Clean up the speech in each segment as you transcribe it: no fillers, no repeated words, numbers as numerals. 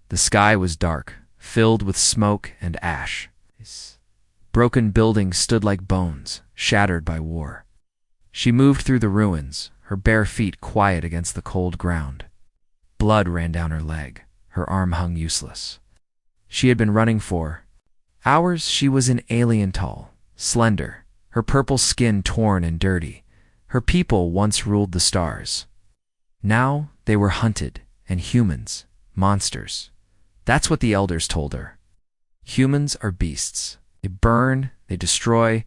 The sky was dark, filled with smoke and ash. Broken buildings stood like bones, shattered by war. She moved through the ruins, her bare feet quiet against the cold ground. Blood ran down her leg, her arm hung useless. She had been running for hours. She was an alien tall, slender, her purple skin torn and dirty. Her people once ruled the stars. Now they were hunted, and humans, monsters. That's what the elders told her. Humans are beasts. They burn, they destroy,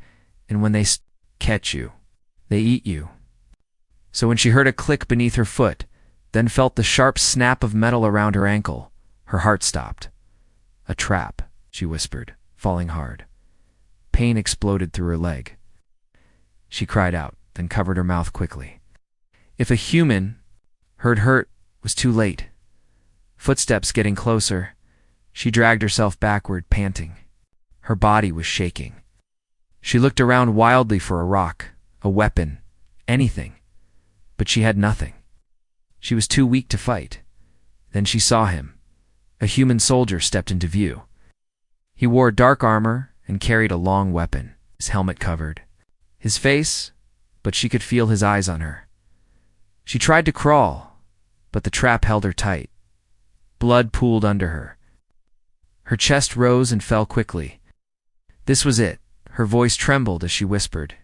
and when they catch you, they eat you. So when she heard a click beneath her foot, then felt the sharp snap of metal around her ankle, her heart stopped. A trap, she whispered, falling hard. Pain exploded through her leg. She cried out, then covered her mouth quickly. If a human heard hurt, was too late. Footsteps getting closer, she dragged herself backward, panting. Her body was shaking. She looked around wildly for a rock, a weapon, anything. But she had nothing. She was too weak to fight. Then she saw him. A human soldier stepped into view. He wore dark armor and carried a long weapon, his helmet covered. His face, but she could feel his eyes on her. She tried to crawl, but the trap held her tight. Blood pooled under her. Her chest rose and fell quickly. This was it. Her voice trembled as she whispered,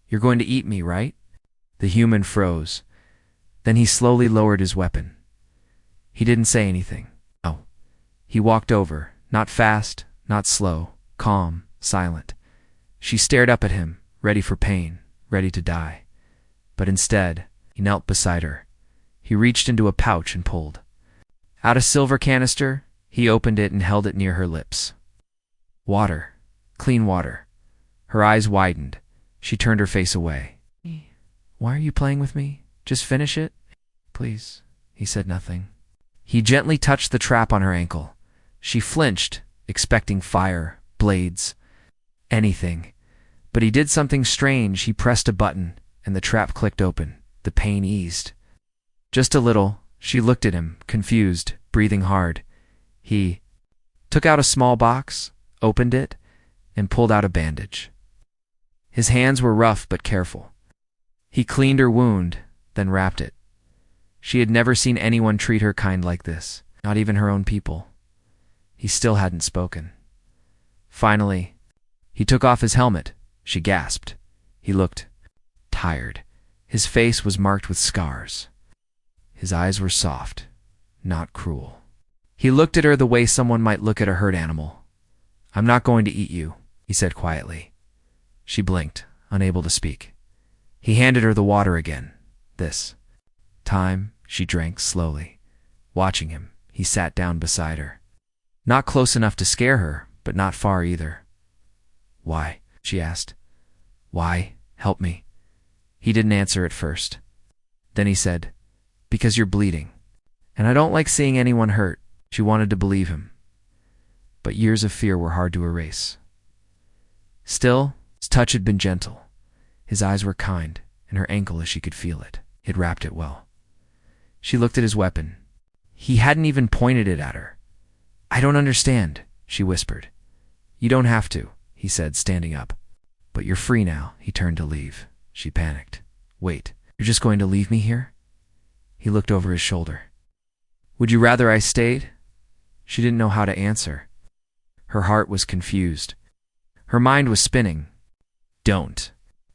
"You're going to eat me, right?" The human froze. Then he slowly lowered his weapon. He didn't say anything. No. He walked over, not fast, not slow, calm, silent. She stared up at him, ready for pain, ready to die. But instead, he knelt beside her. He reached into a pouch and pulled. Out a silver canister, he opened it and held it near her lips. Water. Clean water. Her eyes widened. She turned her face away. "Why are you playing with me? Just finish it." "Please." He said nothing. He gently touched the trap on her ankle. She flinched, expecting fire, blades, anything. But he did something strange. He pressed a button, and the trap clicked open. The pain eased. Just a little. She looked at him, confused, breathing hard. He took out a small box, opened it, and pulled out a bandage. His hands were rough but careful. He cleaned her wound, then wrapped it. She had never seen anyone treat her kind like this, not even her own people. He still hadn't spoken. Finally, he took off his helmet. She gasped. He looked tired. His face was marked with scars. His eyes were soft, not cruel. He looked at her the way someone might look at a hurt animal. "I'm not going to eat you," he said quietly. She blinked, unable to speak. He handed her the water again. This time, she drank slowly. Watching him, he sat down beside her. Not close enough to scare her, but not far either. "Why?" she asked. "Why? Help me." He didn't answer at first. Then he said, "Because you're bleeding. And I don't like seeing anyone hurt." She wanted to believe him. But years of fear were hard to erase. Still, his touch had been gentle. His eyes were kind, and her ankle as she could feel it. He had wrapped it well. She looked at his weapon. He hadn't even pointed it at her. "I don't understand," she whispered. "You don't have to," he said, standing up. "But you're free now." He turned to leave. She panicked. "Wait, you're just going to leave me here?" He looked over his shoulder. "Would you rather I stayed?" She didn't know how to answer. Her heart was confused. Her mind was spinning. "Don't."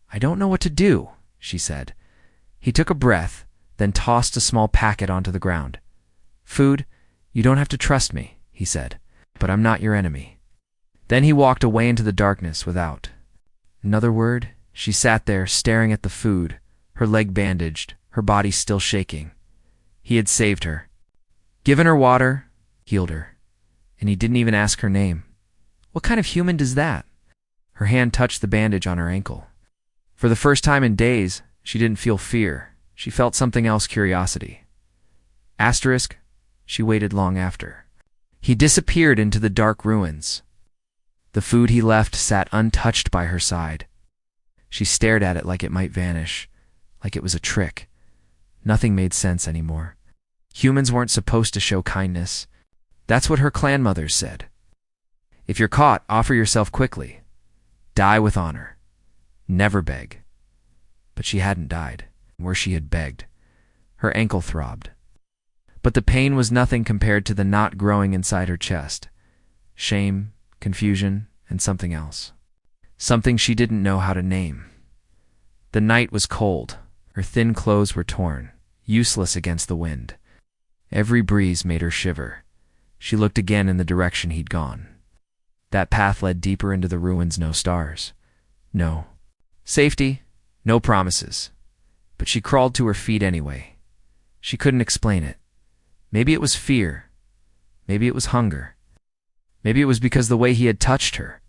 "I don't know what to do," she said. He took a breath, then tossed a small packet onto the ground. "Food? You don't have to trust me," he said, "but I'm not your enemy." Then he walked away into the darkness without another word. She sat there, staring at the food, her leg bandaged, her body still shaking. He had saved her. Given her water, healed her. And he didn't even ask her name. What kind of human does that? Her hand touched the bandage on her ankle. For the first time in days, she didn't feel fear. She felt something else, curiosity. Asterisk, she waited long after. He disappeared into the dark ruins. The food he left sat untouched by her side. She stared at it like it might vanish, like it was a trick. Nothing made sense anymore. Humans weren't supposed to show kindness. That's what her clan mothers said. If you're caught, offer yourself quickly. Die with honor. Never beg. But she hadn't died, where she had begged. Her ankle throbbed. But the pain was nothing compared to the knot growing inside her chest. Shame, confusion, and something else. Something she didn't know how to name. The night was cold. Her thin clothes were torn, useless against the wind. Every breeze made her shiver. She looked again in the direction he'd gone. That path led deeper into the ruins, no stars. No safety, no promises. But she crawled to her feet anyway. She couldn't explain it. Maybe it was fear. Maybe it was hunger. Maybe it was because the way he had touched her.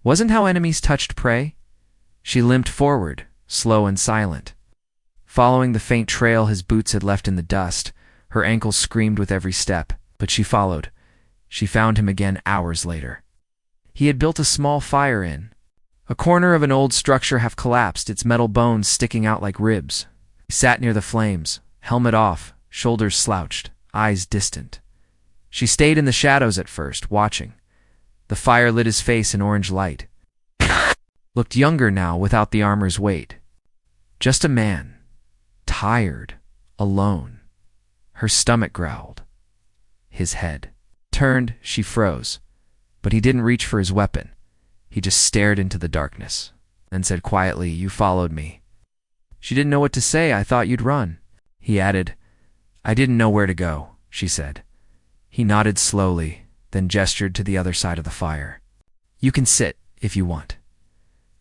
Wasn't how enemies touched prey? She limped forward, slow and silent. Following the faint trail his boots had left in the dust, her ankles screamed with every step, but she followed. She found him again hours later. He had built a small fire in a corner of an old structure half collapsed, its metal bones sticking out like ribs. He sat near the flames, helmet off, shoulders slouched, eyes distant. She stayed in the shadows at first, watching. The fire lit his face in orange light. Looked younger now without the armor's weight. Just a man. Tired. Alone. Her stomach growled. His head turned, she froze. But he didn't reach for his weapon. He just stared into the darkness, then said quietly, "You followed me." She didn't know what to say. "I thought you'd run." He added, "I didn't know where to go," she said. He nodded slowly, then gestured to the other side of the fire. "You can sit, if you want."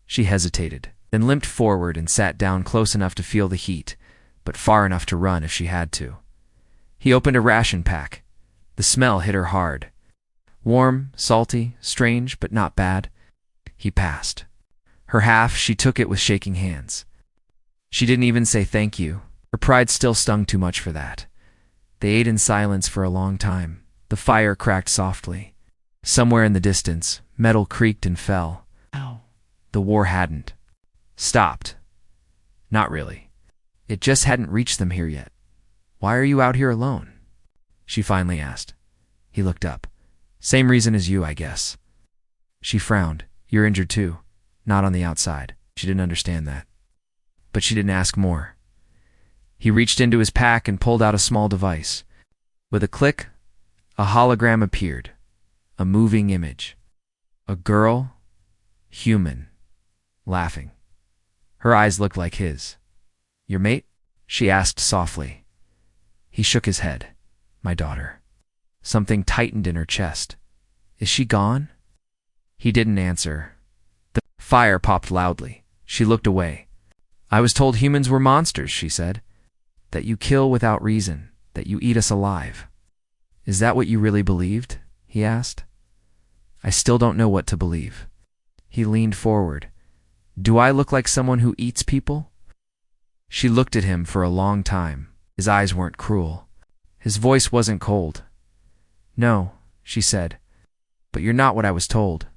She hesitated, then limped forward and sat down close enough to feel the heat, but far enough to run if she had to. He opened a ration pack. The smell hit her hard. Warm, salty, strange, but not bad. He passed. Her half, she took it with shaking hands. She didn't even say thank you. Her pride still stung too much for that. They ate in silence for a long time. The fire cracked softly. Somewhere in the distance, metal creaked and fell. Ow. The war hadn't stopped. Not really. It just hadn't reached them here yet. "Why are you out here alone?" she finally asked. He looked up. "Same reason as you, I guess." She frowned. "You're injured too." Not on the outside. She didn't understand that. But she didn't ask more. He reached into his pack and pulled out a small device. With a click, a hologram appeared. A moving image. A girl, human, laughing. Her eyes looked like his. "Your mate?" she asked softly. He shook his head. "My daughter." Something tightened in her chest. "Is she gone?" He didn't answer. The fire popped loudly. She looked away. "I was told humans were monsters," she said. "That you kill without reason, that you eat us alive." "Is that what you really believed?" he asked. "I still don't know what to believe." He leaned forward. "Do I look like someone who eats people?" She looked at him for a long time. His eyes weren't cruel. His voice wasn't cold. "No," she said. "But you're not what I was told."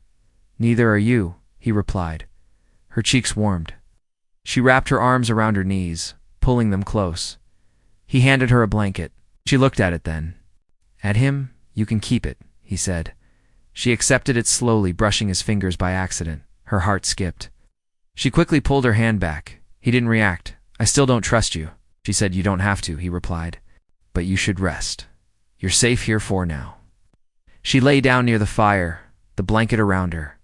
"Neither are you," he replied. Her cheeks warmed. She wrapped her arms around her knees, pulling them close. He handed her a blanket. She looked at it then. "At him, you can keep it," he said. She accepted it slowly, brushing his fingers by accident. Her heart skipped. She quickly pulled her hand back. He didn't react. "I still don't trust you." She said, "You don't have to," he replied. "But you should rest. You're safe here for now." She lay down near the fire, the blanket around her.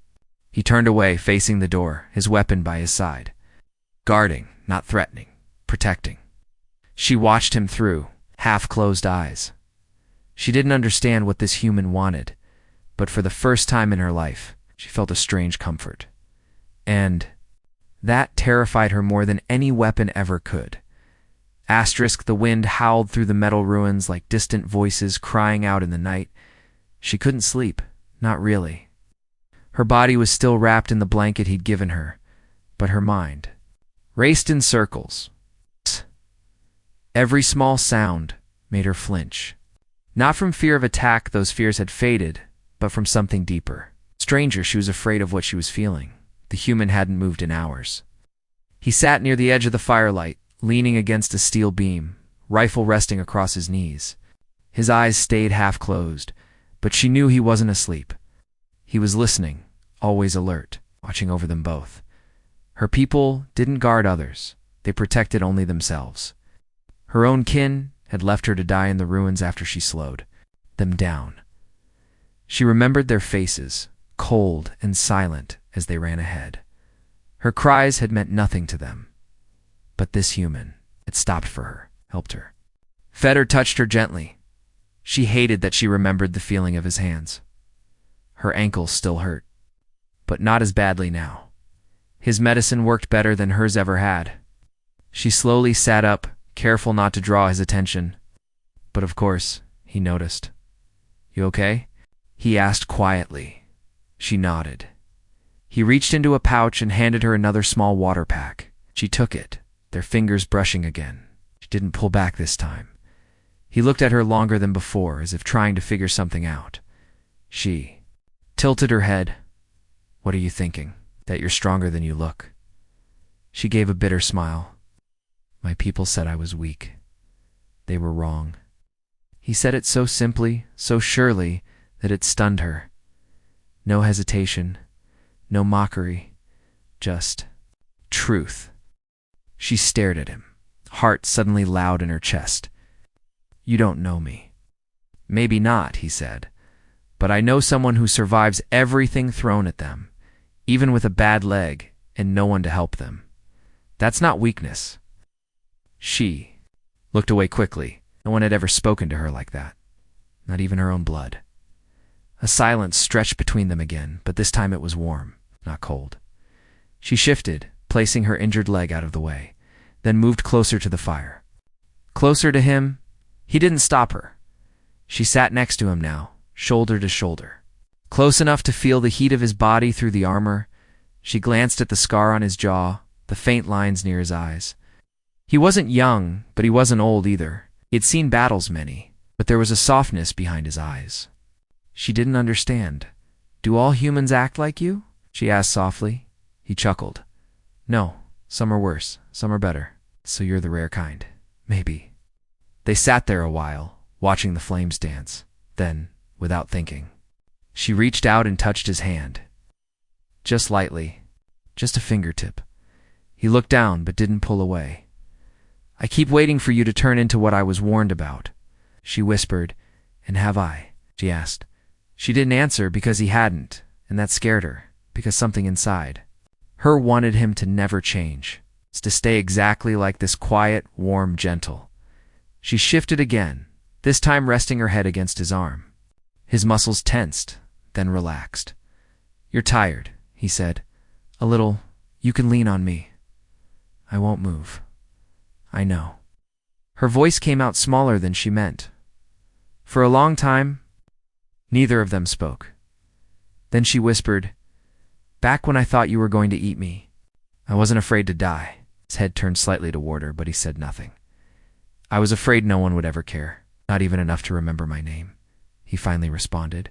He turned away, facing the door, his weapon by his side. Guarding, not threatening, protecting. She watched him through half-closed eyes. She didn't understand what this human wanted, but for the first time in her life, she felt a strange comfort. And that terrified her more than any weapon ever could. The wind howled through the metal ruins like distant voices crying out in the night. She couldn't sleep, not really. Her body was still wrapped in the blanket he'd given her, but her mind raced in circles. Every small sound made her flinch. Not from fear of attack, those fears had faded, but from something deeper. Stranger, she was afraid of what she was feeling. The human hadn't moved in hours. He sat near the edge of the firelight, leaning against a steel beam, rifle resting across his knees. His eyes stayed half-closed, But she knew he wasn't asleep. He was listening, always alert, watching over them both. Her people didn't guard others. They protected only themselves. Her own kin had left her to die in the ruins after she slowed them down. She remembered their faces, cold and silent as they ran ahead. Her cries had meant nothing to them. But this human had stopped for her, helped her. Feder touched her gently. She hated that she remembered the feeling of his hands. Her ankles still hurt, but not as badly now. His medicine worked better than hers ever had. She slowly sat up, careful not to draw his attention. But of course, he noticed. "You okay?" he asked quietly. She nodded. He reached into a pouch and handed her another small water pack. She took it, their fingers brushing again. She didn't pull back this time. He looked at her longer than before, as if trying to figure something out. She tilted her head. "What are you thinking? That you're stronger than you look?" She gave a bitter smile. "My people said I was weak. They were wrong." He said it so simply, so surely, that it stunned her. No hesitation, no mockery, just truth. She stared at him, heart suddenly loud in her chest. "You don't know me." "Maybe not," he said, "but I know someone who survives everything thrown at them, even with a bad leg and no one to help them. That's not weakness." She looked away quickly. No one had ever spoken to her like that, not even her own blood. A silence stretched between them again, but this time it was warm, not cold. She shifted, placing her injured leg out of the way, then moved closer to the fire. Closer to him. He didn't stop her. She sat next to him now, shoulder to shoulder. Close enough to feel the heat of his body through the armor. She glanced at the scar on his jaw, the faint lines near his eyes. He wasn't young, but he wasn't old either. He'd seen battles many, but there was a softness behind his eyes. She didn't understand. "Do all humans act like you?" she asked softly. He chuckled. "No, some are worse, some are better. So you're the rare kind. Maybe." They sat there a while, watching the flames dance. Then, without thinking, she reached out and touched his hand. Just lightly, just a fingertip. He looked down but didn't pull away. "I keep waiting for you to turn into what I was warned about," she whispered. "And have I?" she asked. She didn't answer because he hadn't, and that scared her, because something inside her wanted him to never change, to stay exactly like this, quiet, warm, gentle. She shifted again, this time resting her head against his arm. His muscles tensed, then relaxed. "You're tired," he said. "A little. You can lean on me." "I won't move." "I know." Her voice came out smaller than she meant. For a long time, neither of them spoke. Then she whispered, "Back when I thought you were going to eat me, I wasn't afraid to die." His head turned slightly toward her, but he said nothing. "I was afraid no one would ever care, not even enough to remember my name," he finally responded.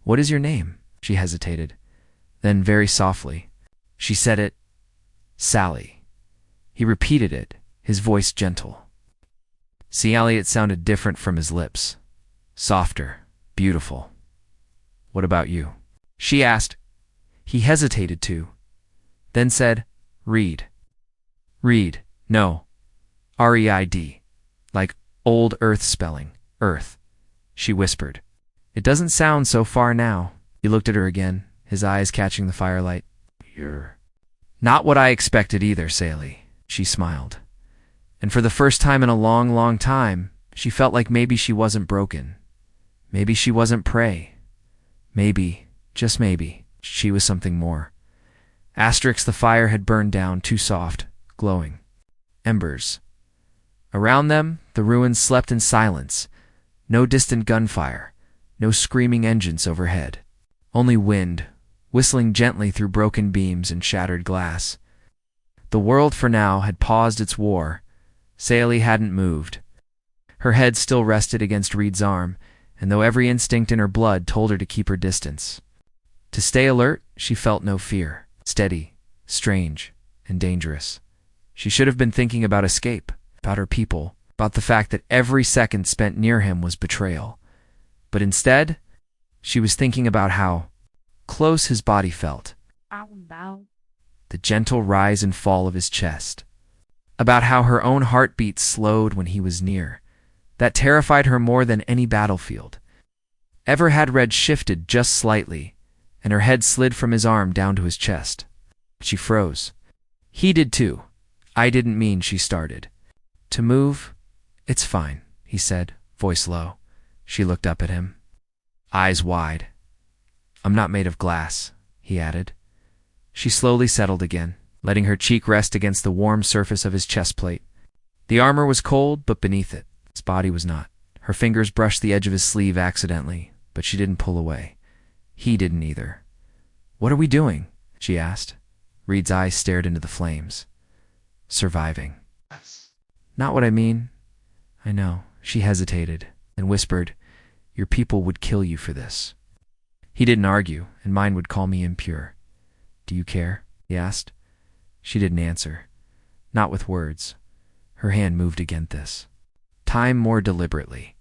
"What is your name?" She hesitated. Then, very softly, she said it. "Sally." He repeated it, his voice gentle. Sally, it sounded different from his lips. Softer, beautiful. "What about you?" she asked. He hesitated to, then said, "Reed." "Reed, no. R-E-I-D. Like old Earth spelling, Earth," she whispered. "It doesn't sound so far now." He looked at her again, his eyes catching the firelight. "You're not what I expected either, Sally," she smiled. And for the first time in a long, long time, she felt like maybe she wasn't broken. Maybe she wasn't prey. Maybe, just maybe, she was something more. The fire had burned down, too soft, glowing. Embers. Around them, the ruins slept in silence. No distant gunfire, no screaming engines overhead. Only wind, whistling gently through broken beams and shattered glass. The world, for now, had paused its war. Sally hadn't moved. Her head still rested against Reed's arm, and though every instinct in her blood told her to keep her distance. To stay alert, she felt no fear. Steady, strange, and dangerous. She should have been thinking about escape, about her people, about the fact that every second spent near him was betrayal. But instead, She was thinking about how close his body felt, the gentle rise and fall of his chest, about how her own heartbeat slowed when he was near. That terrified her more than any battlefield ever had. Red shifted just slightly, and her head slid from his arm down to his chest. She froze. He did too. I didn't mean, she started. To move? It's fine, he said, voice low. She looked up at him, eyes wide. I'm not made of glass, he added. She slowly settled again, letting her cheek rest against the warm surface of his chest plate. The armor was cold, but beneath it, his body was not. Her fingers brushed the edge of his sleeve accidentally, but she didn't pull away. He didn't either. What are we doing? She asked. Reed's eyes stared into the flames. Surviving. Not what I mean. I know. She hesitated, and whispered, your people would kill you for this. He didn't argue, and mine would call me impure. Do you care? He asked. She didn't answer. Not with words. Her hand moved against this time more deliberately.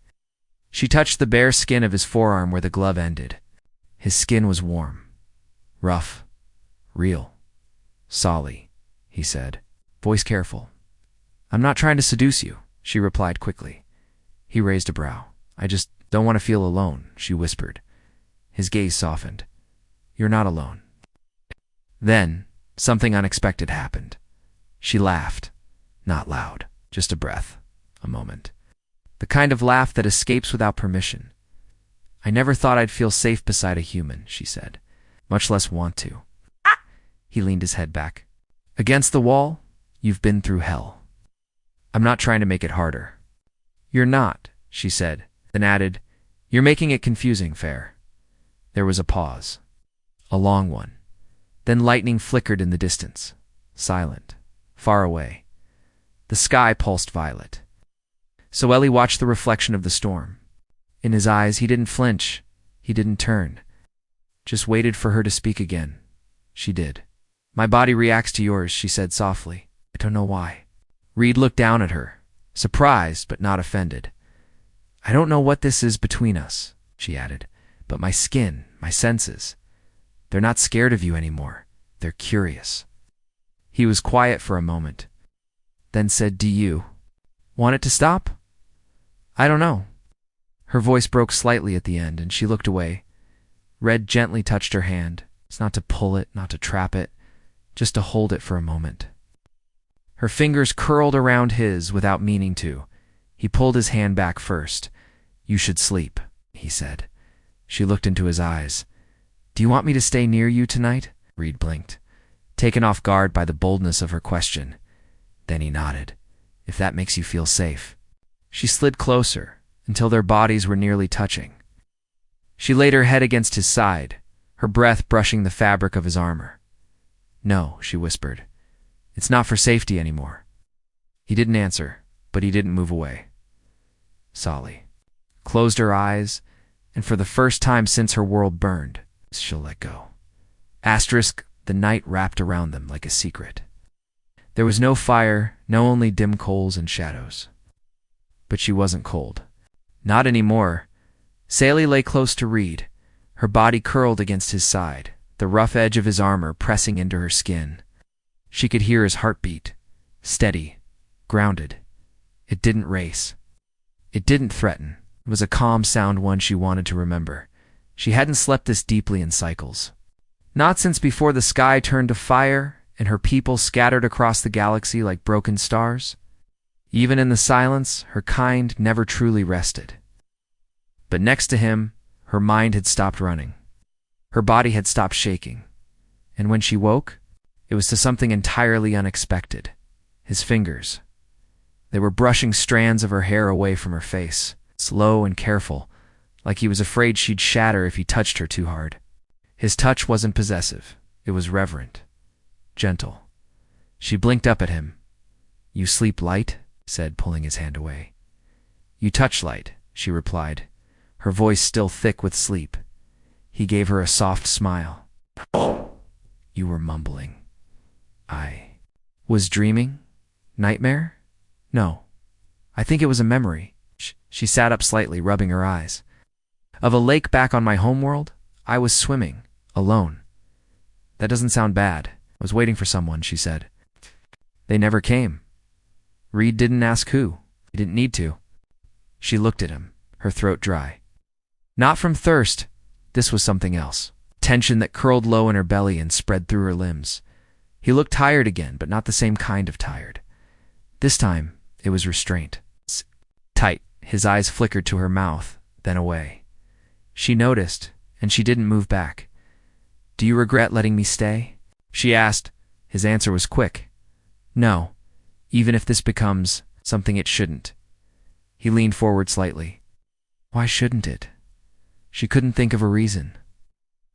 She touched the bare skin of his forearm where the glove ended. His skin was warm, rough, real. Solly, he said, voice careful. I'm not trying to seduce you, she replied quickly. He raised a brow. I just don't want to feel alone, she whispered. His gaze softened. You're not alone. Then, something unexpected happened. She laughed, not loud, just a breath, a moment. The kind of laugh that escapes without permission. I never thought I'd feel safe beside a human, she said, much less want to. He leaned his head back. Against the wall, you've been through hell. I'm not trying to make it harder. You're not, she said, then added, you're making it confusing, fair. There was a pause, a long one. Then lightning flickered in the distance, silent, far away. The sky pulsed violet. So Ellie watched the reflection of the storm. In his eyes, he didn't flinch. He didn't turn. Just waited for her to speak again. She did. My body reacts to yours, she said softly. I don't know why. Reed looked down at her, surprised but not offended. I don't know what this is between us, she added, but my skin, my senses, they're not scared of you anymore. They're curious. He was quiet for a moment, then said, do you want it to stop? I don't know. Her voice broke slightly at the end, and she looked away. Red gently touched her hand. It's not to pull it, not to trap it, just to hold it for a moment. Her fingers curled around his without meaning to. He pulled his hand back first. You should sleep, he said. She looked into his eyes. Do you want me to stay near you tonight? Reed blinked, taken off guard by the boldness of her question. Then he nodded. If that makes you feel safe. She slid closer, until their bodies were nearly touching. She laid her head against his side, her breath brushing the fabric of his armor. No, she whispered. It's not for safety anymore. He didn't answer, but he didn't move away. Solly closed her eyes, and for the first time since her world burned, she'll let go. Asterisk, the night wrapped around them like a secret. There was no fire, no only dim coals and shadows. But she wasn't cold. Not anymore. Sally lay close to Reed, her body curled against his side, the rough edge of his armor pressing into her skin. She could hear his heartbeat, steady, grounded. It didn't race. It didn't threaten. It was a calm sound, one she wanted to remember. She hadn't slept this deeply in cycles. Not since before the sky turned to fire and her people scattered across the galaxy like broken stars. Even in the silence, her kind never truly rested. But next to him, her mind had stopped running. Her body had stopped shaking. And when she woke, it was to something entirely unexpected. His fingers. They were brushing strands of her hair away from her face, slow and careful, like he was afraid she'd shatter if he touched her too hard. His touch wasn't possessive. It was reverent, gentle. She blinked up at him. You sleep light? Said, pulling his hand away. You touch light, she replied, her voice still thick with sleep. He gave her a soft smile. You were mumbling. I was dreaming? Nightmare? No. I think it was a memory. She sat up slightly, rubbing her eyes. Of a lake back on my homeworld, I was swimming, alone. That doesn't sound bad. I was waiting for someone, she said. They never came. Reed didn't ask who. He didn't need to. She looked at him, her throat dry. Not from thirst. This was something else. Tension that curled low in her belly and spread through her limbs. He looked tired again, but not the same kind of tired. This time, it was restraint. Tight. His eyes flickered to her mouth, then away. She noticed, and she didn't move back. Do you regret letting me stay? She asked. His answer was quick. No, even if this becomes something it shouldn't. He leaned forward slightly. Why shouldn't it? She couldn't think of a reason.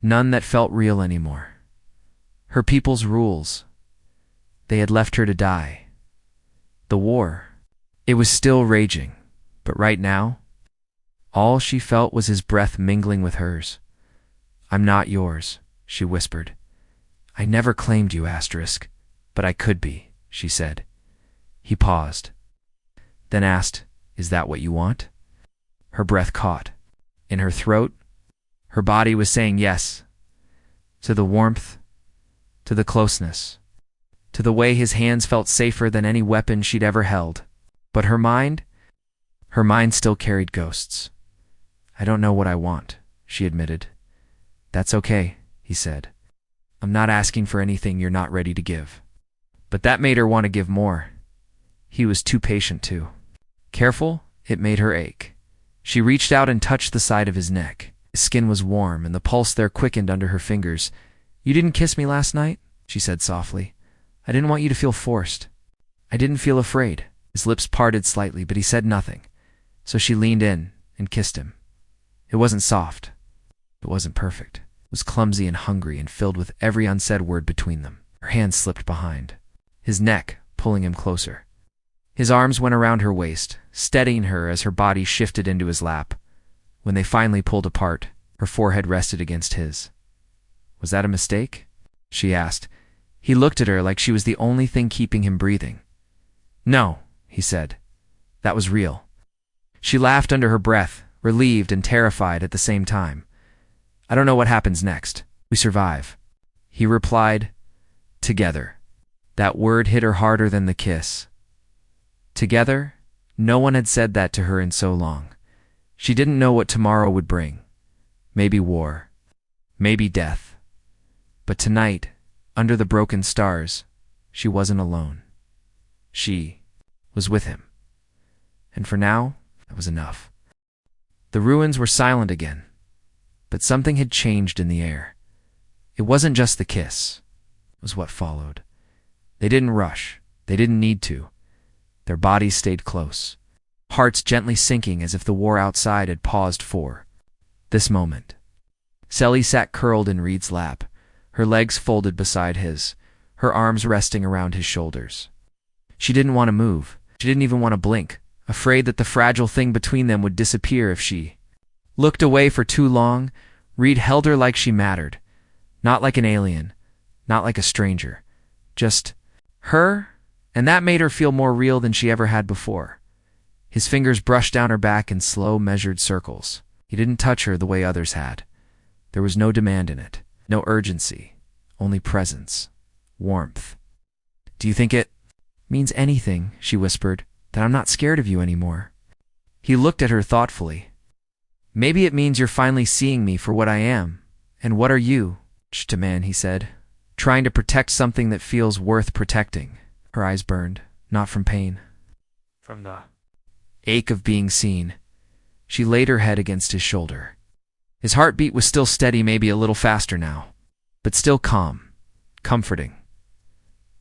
None that felt real anymore. Her people's rules. They had left her to die. The war. It was still raging, but right now, all she felt was his breath mingling with hers. I'm not yours, she whispered. I never claimed you, asterisk, but I could be, she said. He paused, then asked, Is that what you want? Her breath caught. In her throat, her body was saying yes. To the warmth, to the closeness, to the way his hands felt safer than any weapon she'd ever held. But her mind still carried ghosts. I don't know what I want, she admitted. That's okay, he said. I'm not asking for anything you're not ready to give. But that made her want to give more. He was too patient too. Careful, it made her ache. She reached out and touched the side of his neck. His skin was warm, and the pulse there quickened under her fingers. You didn't kiss me last night, she said softly. I didn't want you to feel forced. I didn't feel afraid. His lips parted slightly, but he said nothing. So she leaned in and kissed him. It wasn't soft. It wasn't perfect. It was clumsy and hungry and filled with every unsaid word between them. Her hand slipped behind, his neck pulling him closer. His arms went around her waist, steadying her as her body shifted into his lap. When they finally pulled apart, her forehead rested against his. Was that a mistake? She asked. He looked at her like she was the only thing keeping him breathing. No, he said. That was real. She laughed under her breath, relieved and terrified at the same time. I don't know what happens next. We survive. He replied, Together. That word hit her harder than the kiss. Together? No one had said that to her in so long. She didn't know what tomorrow would bring. Maybe war. Maybe death. But tonight, under the broken stars, she wasn't alone. She was with him. And for now, that was enough. The ruins were silent again, but something had changed in the air. It wasn't just the kiss. It was what followed. They didn't rush. They didn't need to. Their bodies stayed close, hearts gently sinking as if the war outside had paused for this moment. Sally sat curled in Reed's lap, her legs folded beside his, her arms resting around his shoulders. She didn't want to move. She didn't even want to blink, afraid that the fragile thing between them would disappear if she looked away for too long. Reed held her like she mattered, not like an alien, not like a stranger, just her, and that made her feel more real than she ever had before. His fingers brushed down her back in slow, measured circles. He didn't touch her the way others had. There was no demand in it, no urgency, only presence, warmth. Do you think it means anything, she whispered, that I'm not scared of you anymore? He looked at her thoughtfully. Maybe it means you're finally seeing me for what I am. And what are you, to man, he said, trying to protect something that feels worth protecting. Her eyes burned, not from pain, from the ache of being seen. She laid her head against his shoulder. His heartbeat was still steady, maybe a little faster now, but still calm, comforting.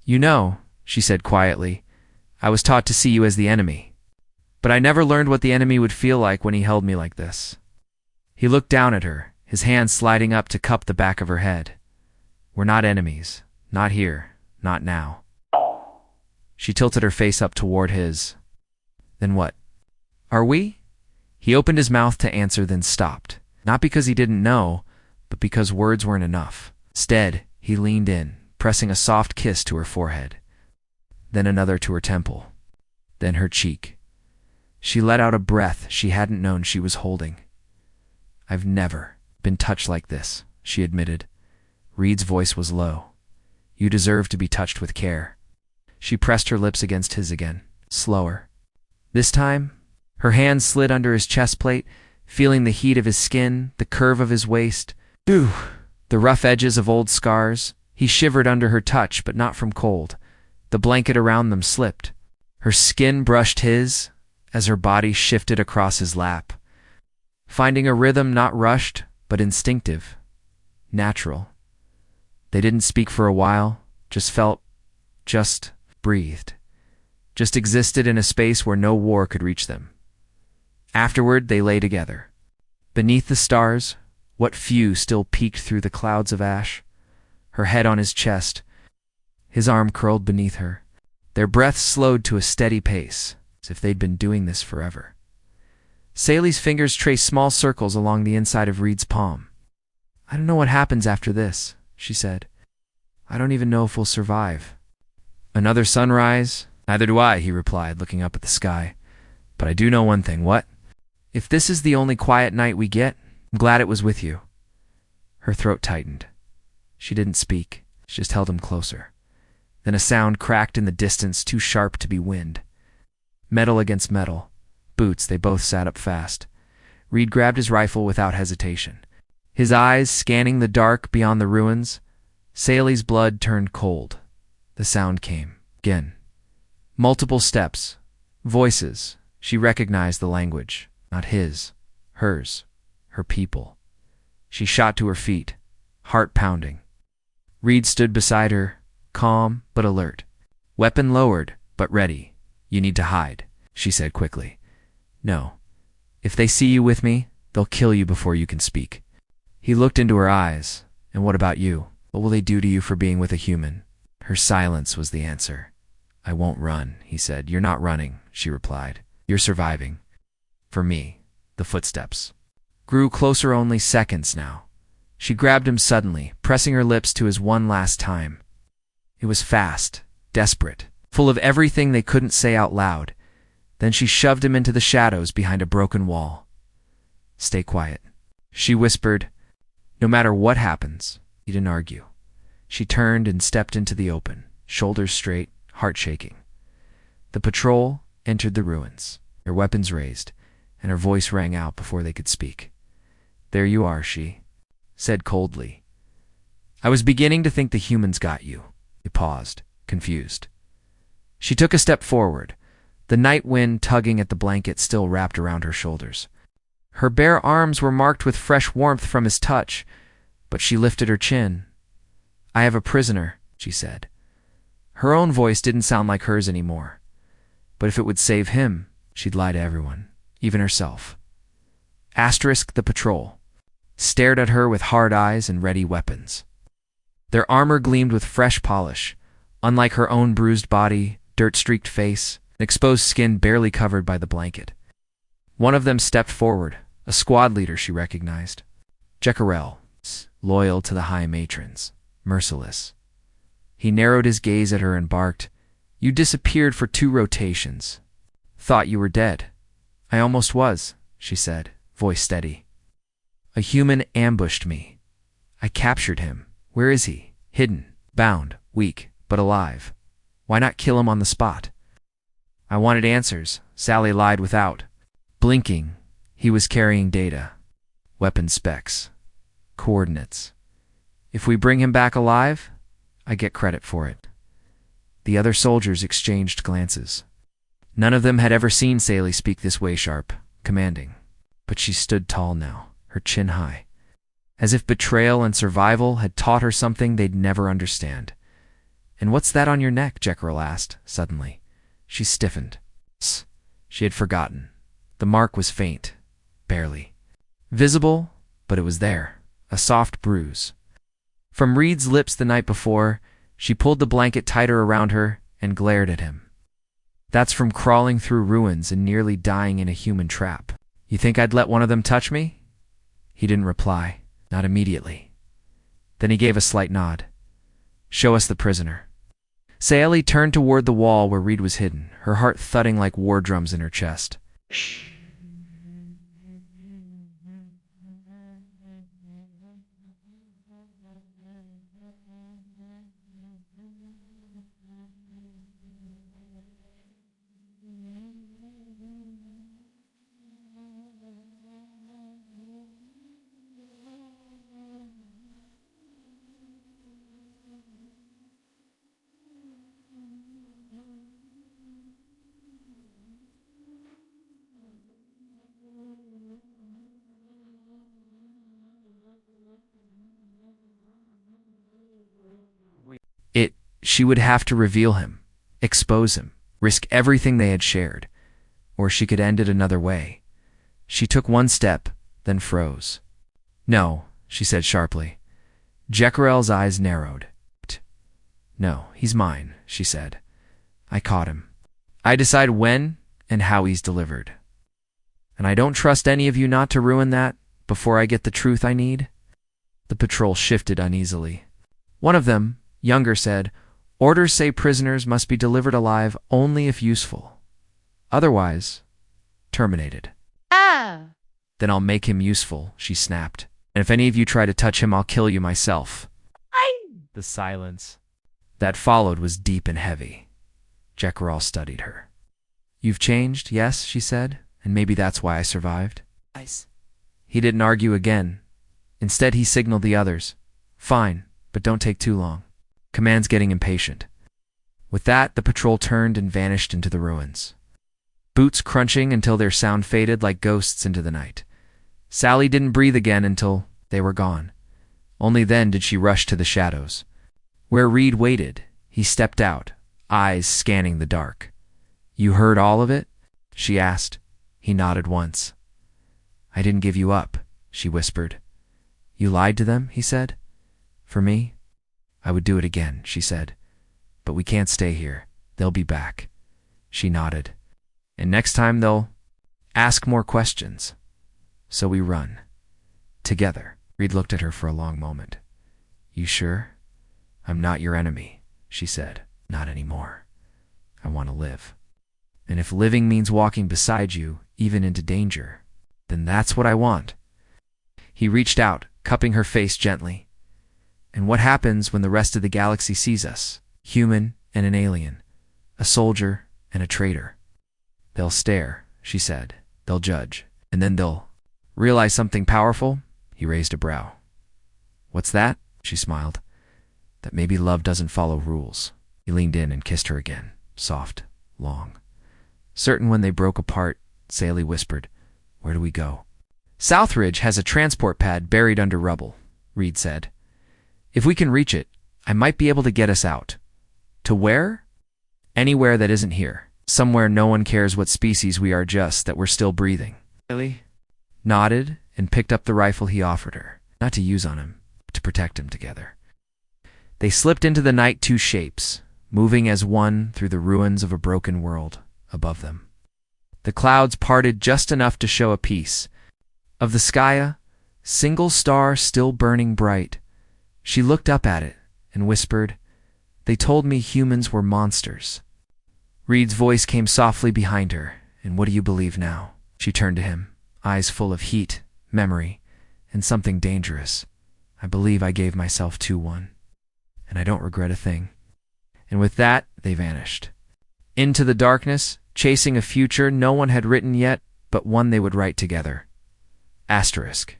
You know, she said quietly, I was taught to see you as the enemy, but I never learned what the enemy would feel like when he held me like this. He looked down at her, his hand sliding up to cup the back of her head. We're not enemies, not here, not now. She tilted her face up toward his. Then what? Are we? He opened his mouth to answer, then stopped. Not because he didn't know, but because words weren't enough. Instead, he leaned in, pressing a soft kiss to her forehead. Then another to her temple. Then her cheek. She let out a breath she hadn't known she was holding. I've never been touched like this, she admitted. Reed's voice was low. You deserve to be touched with care. She pressed her lips against his again, slower. This time, her hands slid under his chest plate, feeling the heat of his skin, the curve of his waist. Ooh, the rough edges of old scars. He shivered under her touch, but not from cold. The blanket around them slipped. Her skin brushed his as her body shifted across his lap, finding a rhythm not rushed, but instinctive, natural. They didn't speak for a while, just felt, just breathed, just existed in a space where no war could reach them. Afterward, they lay together. Beneath the stars, what few still peeked through the clouds of ash, her head on his chest, his arm curled beneath her. Their breaths slowed to a steady pace, as if they'd been doing this forever. Sally's fingers traced small circles along the inside of Reed's palm. I don't know what happens after this, she said. I don't even know if we'll survive. Another sunrise? Neither do I, he replied, looking up at the sky. But I do know one thing. What? If this is the only quiet night we get, I'm glad it was with you. Her throat tightened. She didn't speak. She just held him closer. Then a sound cracked in the distance, too sharp to be wind. Metal against metal. Boots, they both sat up fast. Reed grabbed his rifle without hesitation. His eyes scanning the dark beyond the ruins. Sally's blood turned cold. The sound came. Again. Multiple steps. Voices. She recognized the language. Not his. Hers. Her people. She shot to her feet, heart pounding. Reed stood beside her, calm but alert. Weapon lowered, but ready. You need to hide, she said quickly. No. If they see you with me, they'll kill you before you can speak. He looked into her eyes. And what about you? What will they do to you for being with a human? Her silence was the answer. I won't run, he said. You're not running, she replied. You're surviving. For me, the footsteps grew closer only seconds now. She grabbed him suddenly, pressing her lips to his one last time. It was fast, desperate, full of everything they couldn't say out loud. Then she shoved him into the shadows behind a broken wall. Stay quiet, she whispered. No matter what happens, he didn't argue. She turned and stepped into the open, shoulders straight, heart shaking. The patrol entered the ruins, their weapons raised, and her voice rang out before they could speak. There you are, she said coldly. I was beginning to think the humans got you. He paused, confused. She took a step forward, the night wind tugging at the blanket still wrapped around her shoulders. Her bare arms were marked with fresh warmth from his touch, but she lifted her chin. I have a prisoner, she said. Her own voice didn't sound like hers anymore. But if it would save him, she'd lie to everyone, even herself. Asterisk the patrol stared at her with hard eyes and ready weapons. Their armor gleamed with fresh polish, unlike her own bruised body, dirt-streaked face, and exposed skin barely covered by the blanket. One of them stepped forward, a squad leader she recognized. Jekyll, loyal to the High Matrons, merciless. He narrowed his gaze at her and barked, You disappeared for 2 rotations. Thought you were dead. I almost was, she said, voice steady. A human ambushed me. I captured him. Where is he? Hidden, bound, weak, but alive. Why not kill him on the spot? I wanted answers, Sally lied without. Blinking, he was carrying data. Weapon specs. Coordinates. If we bring him back alive, I get credit for it. The other soldiers exchanged glances. None of them had ever seen Sally speak this way sharp, commanding. But she stood tall now, her chin high, as if betrayal and survival had taught her something they'd never understand. And what's that on your neck? Jekyll asked, suddenly. She stiffened. She had forgotten. The mark was faint, barely visible, but it was there, a soft bruise. From Reed's lips the night before, she pulled the blanket tighter around her and glared at him. That's from crawling through ruins and nearly dying in a human trap. You think I'd let one of them touch me? He didn't reply, not immediately. Then he gave a slight nod. Show us the prisoner. Sally turned toward the wall where Reed was hidden, her heart thudding like war drums in her chest. she would have to reveal him, expose him, risk everything they had shared, or she could end it another way. She took one step, then froze. "No," she said sharply. Jekyll's eyes narrowed. "No, he's mine," she said. "I caught him. I decide when and how he's delivered. And I don't trust any of you not to ruin that before I get the truth I need." The patrol shifted uneasily. One of them, younger, said, "Orders say prisoners must be delivered alive only if useful. Otherwise, terminated." Ah! "Then I'll make him useful," she snapped. "And if any of you try to touch him, I'll kill you myself." The silence that followed was deep and heavy. Jekyll studied her. "You've changed, yes," she said, "and maybe that's why I survived." He didn't argue again. Instead, he signaled the others. "Fine, but don't take too long. Command's getting impatient." With that, the patrol turned and vanished into the ruins, boots crunching until their sound faded like ghosts into the night. Sally didn't breathe again until they were gone. Only then did she rush to the shadows. Where Reed waited, he stepped out, eyes scanning the dark. "You heard all of it?" she asked. He nodded once. "I didn't give you up," she whispered. "You lied to them," he said. "For me?" "I would do it again," she said. "But we can't stay here. They'll be back." She nodded. "And next time they'll ask more questions. So we run. Together." Reed looked at her for a long moment. "You sure?" "I'm not your enemy," she said. "Not anymore. I want to live. And if living means walking beside you, even into danger, then that's what I want." He reached out, cupping her face gently. "And what happens when the rest of the galaxy sees us? Human and an alien. A soldier and a traitor. They'll stare," she said. "They'll judge. And then they'll realize something powerful." He raised a brow. "What's that?" She smiled. "That maybe love doesn't follow rules." He leaned in and kissed her again, soft, long. Certain when they broke apart, Sally whispered, "Where do we go?" "Southridge has a transport pad buried under rubble," Reed said. "If we can reach it, I might be able to get us out." "To where?" "Anywhere that isn't here. Somewhere no one cares what species we are, just that we're still breathing." Sally nodded and picked up the rifle he offered her, not to use on him, but to protect him together. They slipped into the night, two shapes, moving as one through the ruins of a broken world above them. The clouds parted just enough to show a piece of the sky, a single star still burning bright. She looked up at it and whispered, "They told me humans were monsters." Reed's voice came softly behind her. "And what do you believe now?" She turned to him, eyes full of heat, memory, and something dangerous. "I believe I gave myself to one, and I don't regret a thing." And with that, they vanished into the darkness, chasing a future no one had written yet, but one they would write together. Asterisk.